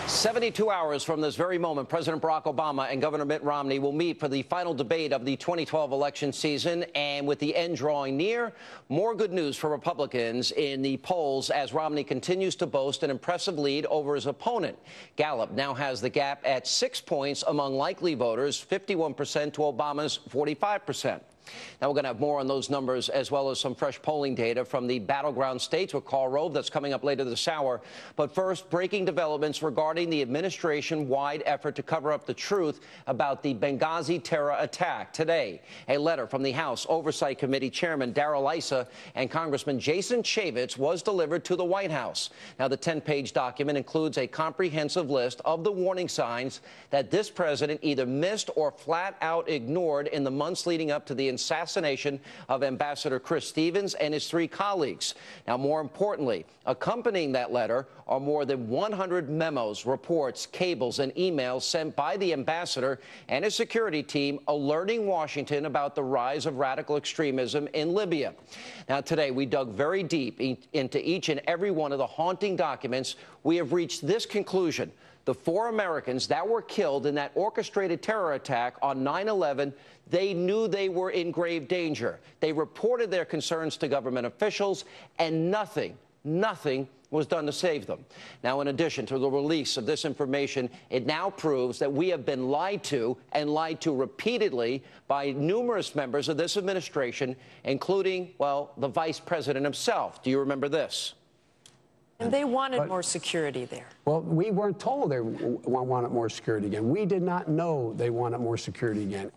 72 hours from this very moment, President Barack Obama and Governor Mitt Romney will meet for the final debate of the 2012 election season. And with the end drawing near, more good news for Republicans in the polls as Romney continues to boast an impressive lead over his opponent. Gallup now has the gap at 6 points among likely voters, 51% to Obama's 45%. Now, we're going to have more on those numbers as well as some fresh polling data from the battleground states with Karl Rove. That's coming up later this hour. But first, breaking developments regarding the administration-wide effort to cover up the truth about the Benghazi terror attack. Today, a letter from the House Oversight Committee Chairman Darrell Issa and Congressman Jason Chaffetz was delivered to the White House. Now, the 10-page document includes a comprehensive list of the warning signs that this president either missed or flat-out ignored in the months leading up to the assassination of Ambassador Chris Stevens and his 3 colleagues. Now, more importantly, accompanying that letter are more than 100 memos, reports, cables, and emails sent by the ambassador and his security team alerting Washington about the rise of radical extremism in Libya. Now, today, we dug very deep into each and every one of the haunting documents. We have reached this conclusion. The 4 Americans that were killed in that orchestrated terror attack on 9/11, they knew they were in grave danger. They reported their concerns to government officials, and nothing was done to save them. Now, in addition to the release of this information, it now proves that we have been lied to, and lied to repeatedly, by numerous members of this administration, including, well, the vice president himself. Do you remember this? And they wanted more security there. Well, we weren't told they wanted more security again. We did not know they wanted more security again.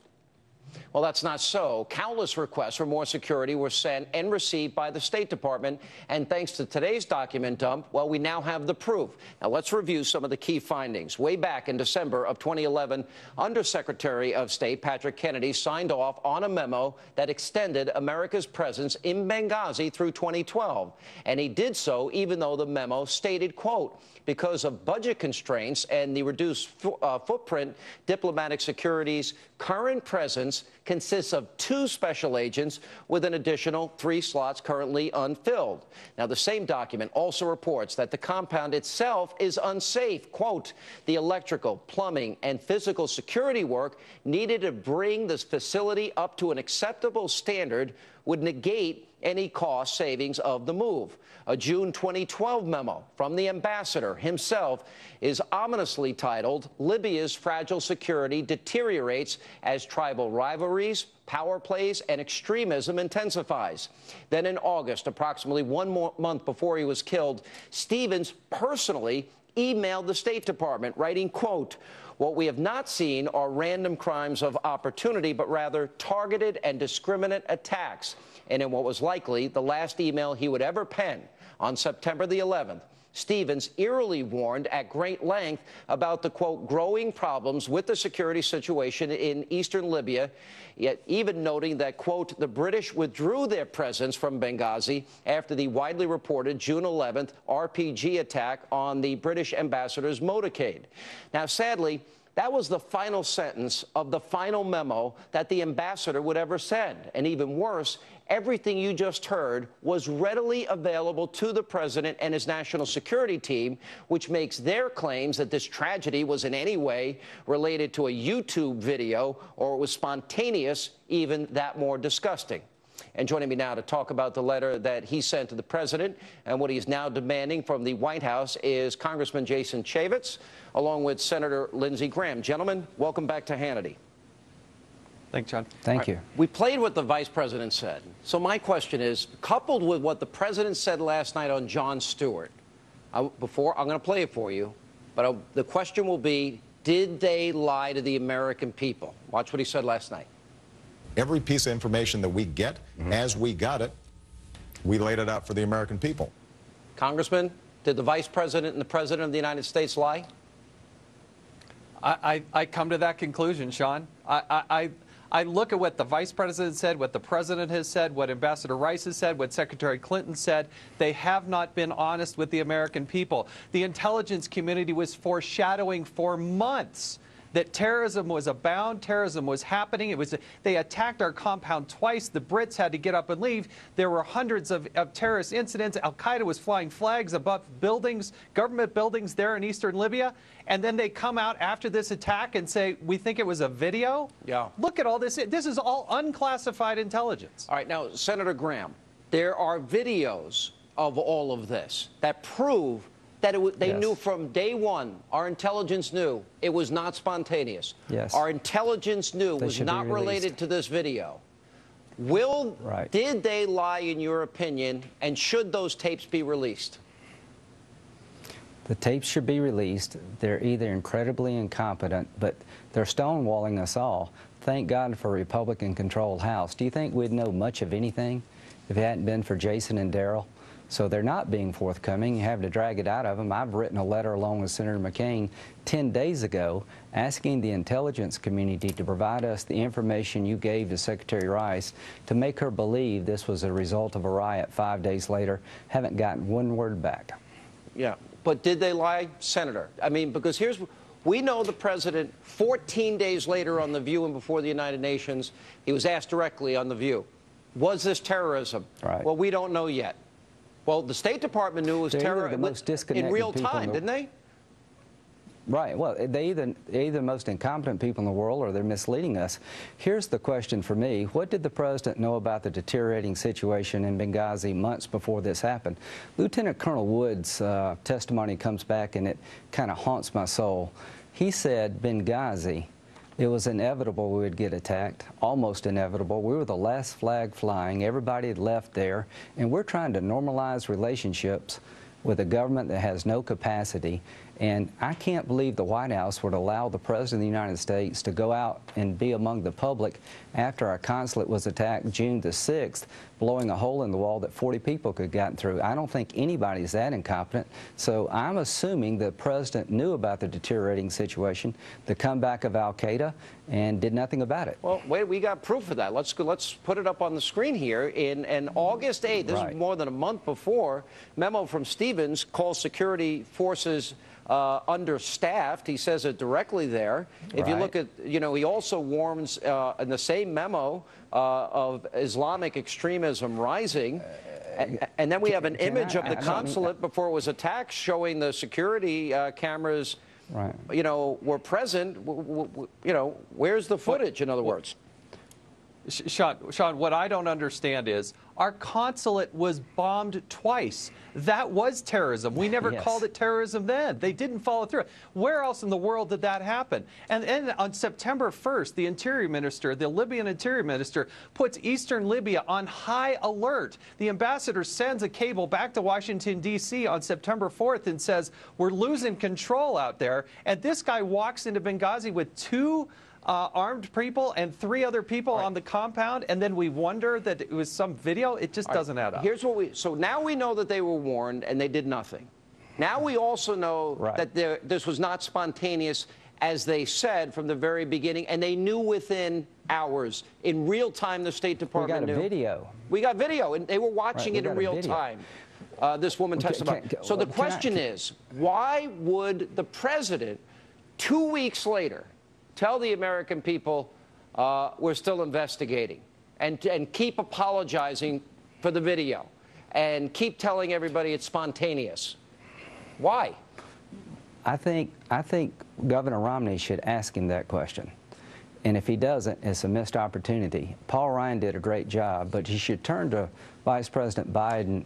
Well, that's not so. Countless requests for more security were sent and received by the State Department. And thanks to today's document dump, well, we now have the proof. Now, let's review some of the key findings. Way back in December of 2011, Undersecretary of State Patrick Kennedy signed off on a memo that extended America's presence in Benghazi through 2012. And he did so even though the memo stated, quote, because of budget constraints and the reduced footprint, diplomatic security's current presence consists of 2 special agents with an additional 3 slots currently unfilled. Now, the same document also reports that the compound itself is unsafe. Quote, the electrical, plumbing, and physical security work needed to bring this facility up to an acceptable standard would negate any cost savings of the move. A June 2012 memo from the ambassador himself is ominously titled, Libya's fragile security deteriorates as tribal rivalries, power plays, and extremism intensifies. Then in August, approximately 1 month before he was killed, Stevens personally emailed the State Department, writing, quote, what we have not seen are random crimes of opportunity, but rather targeted and discriminate attacks. And in what was likely the last email he would ever pen, on September the 11th, Stevens eerily warned at great length about the, quote, growing problems with the security situation in eastern Libya, yet even noting that, quote, the British withdrew their presence from Benghazi after the widely reported June 11th RPG attack on the British ambassador's motorcade. Now, sadly, that was the final sentence of the final memo that the ambassador would ever send. And even worse, everything you just heard was readily available to the president and his national security team, which makes their claims that this tragedy was in any way related to a YouTube video or it was spontaneous even that more disgusting. And joining me now to talk about the letter that he sent to the president and what he's now demanding from the White House is Congressman Jason Chaffetz, along with Senator Lindsey Graham. Gentlemen, welcome back to Hannity. Thanks, John. Thank you. We played what the vice president said. So my question is, coupled with what the president said last night on Jon Stewart, I'm going to play it for you, but the question will be, did they lie to the American people? Watch what he said last night. Every piece of information that we get, as we got it, we laid it out for the American people. Congressman, did the vice president and the president of the United States lie? I come to that conclusion, Sean. I look at what the vice president said, what the president has said, what Ambassador Rice has said, what Secretary Clinton said. They have not been honest with the American people. The intelligence community was foreshadowing for months that terrorism was abound, terrorism was happening. They attacked our compound twice. The Brits had to get up and leave. There were hundreds of terrorist incidents. Al-Qaeda was flying flags above buildings, government buildings there in eastern Libya. And then they come out after this attack and say, we think it was a video? Yeah. Look at all this. This is all unclassified intelligence. All right, now, Senator Graham, there are videos of all of this that prove that they knew from day one, our intelligence knew it was not spontaneous. Yes. Our intelligence knew it was not related to this video. Did they lie, in your opinion, and should those tapes be released? The tapes should be released. They're either incredibly incompetent, but they're stonewalling us all. Thank God for a Republican-controlled House. Do you think we'd know much of anything if it hadn't been for Jason and Daryl? So they're not being forthcoming. You have to drag it out of them. I've written a letter along with Senator McCain 10 days ago asking the intelligence community to provide us the information you gave to Secretary Rice to make her believe this was a result of a riot 5 days later. Haven't gotten one word back. Yeah, but did they lie, Senator? I mean, because we know the president 14 days later on The View and before the United Nations, he was asked directly on The View, was this terrorism? Right. Well, we don't know yet. Well, the State Department knew it was terrorism in real time, didn't they? Right. Well, they're either the most incompetent people in the world or they're misleading us. Here's the question for me. What did the president know about the deteriorating situation in Benghazi months before this happened? Lieutenant Colonel Wood's testimony comes back and it kind of haunts my soul. He said Benghazi, it was inevitable we would get attacked, almost inevitable. We were the last flag flying. Everybody had left there, and we're trying to normalize relationships with a government that has no capacity. And I can't believe the White House would allow the President of the United States to go out and be among the public after our consulate was attacked June the 6th, blowing a hole in the wall that 40 people could have gotten through. I don't think anybody's that incompetent. So I'm assuming the President knew about the deteriorating situation, the comeback of Al-Qaeda, and did nothing about it. Well, wait, we got proof of that. Let's put it up on the screen here. In August 8th, this is more than a month before, memo from Stevens calls security forces understaffed. He says it directly there. If you look at, he also warns in the same memo of Islamic extremism rising. And then we have an image of the consulate before it was attacked showing the security cameras, were present. Where's the footage, in other words? Sean, what I don't understand is our consulate was bombed twice. That was terrorism. We never called it terrorism then. They didn't follow through. Where else in the world did that happen? And then on September 1st, the Interior Minister, the Libyan Interior Minister, puts eastern Libya on high alert. The ambassador sends a cable back to Washington, D.C. on September 4th and says, we're losing control out there. And this guy walks into Benghazi with two armed people and 3 other people on the compound, and then we wonder that it was some video. It just doesn't add up. Here's what so now we know that they were warned and they did nothing. Now we also know that this was not spontaneous, as they said from the very beginning, and they knew within hours. In real time, the State Department knew. We got a video. We got video, and they were watching it in real time. This woman testified. So the question is, why would the president, 2 weeks later, tell the American people we're still investigating and keep apologizing for the video and keep telling everybody it's spontaneous? Why? I think Governor Romney should ask him that question. And if he doesn't, it's a missed opportunity. Paul Ryan did a great job, but he should turn to Vice President Biden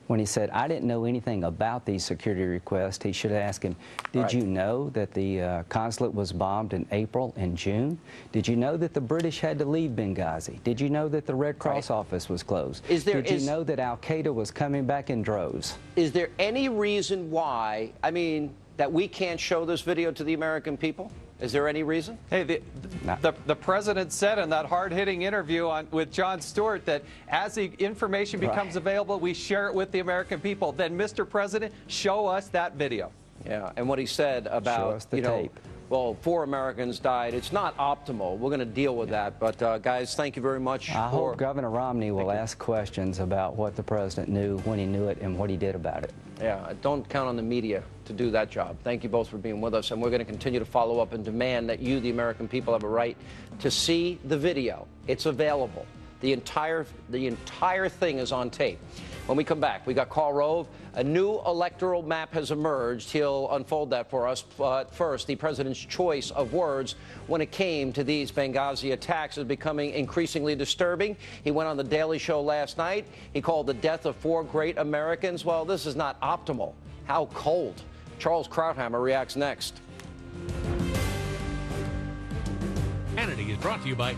when he said, I didn't know anything about these security requests. He should ask him, did you know that the consulate was bombed in April and June? Did you know that the British had to leave Benghazi? Did you know that the Red Cross office was closed? Did you know that Al-Qaeda was coming back in droves? Is there any reason why, that we can't show this video to the American people? Is there any reason? Hey, the president said in that hard-hitting interview with Jon Stewart that as the information becomes available, we share it with the American people. Then, Mr. President, show us that video. Yeah, and what he said about, show us the tape. well, 4 Americans died. It's not optimal. We're going to deal with that. But, guys, thank you very much. I hope Governor Romney will ask questions about what the president knew, when he knew it, and what he did about it. Yeah, don't count on the media to do that job. Thank you both for being with us, and we're going to continue to follow up and demand that you, the American people, have a right to see the video. It's available. The entire thing is on tape. When we come back, we got Karl Rove. A new electoral map has emerged. He'll unfold that for us. But first, the president's choice of words when it came to these Benghazi attacks is becoming increasingly disturbing. He went on The Daily Show last night. He called the death of 4 great Americans. Well, this is not optimal. How cold? Charles Krauthammer reacts next. Hannity is brought to you by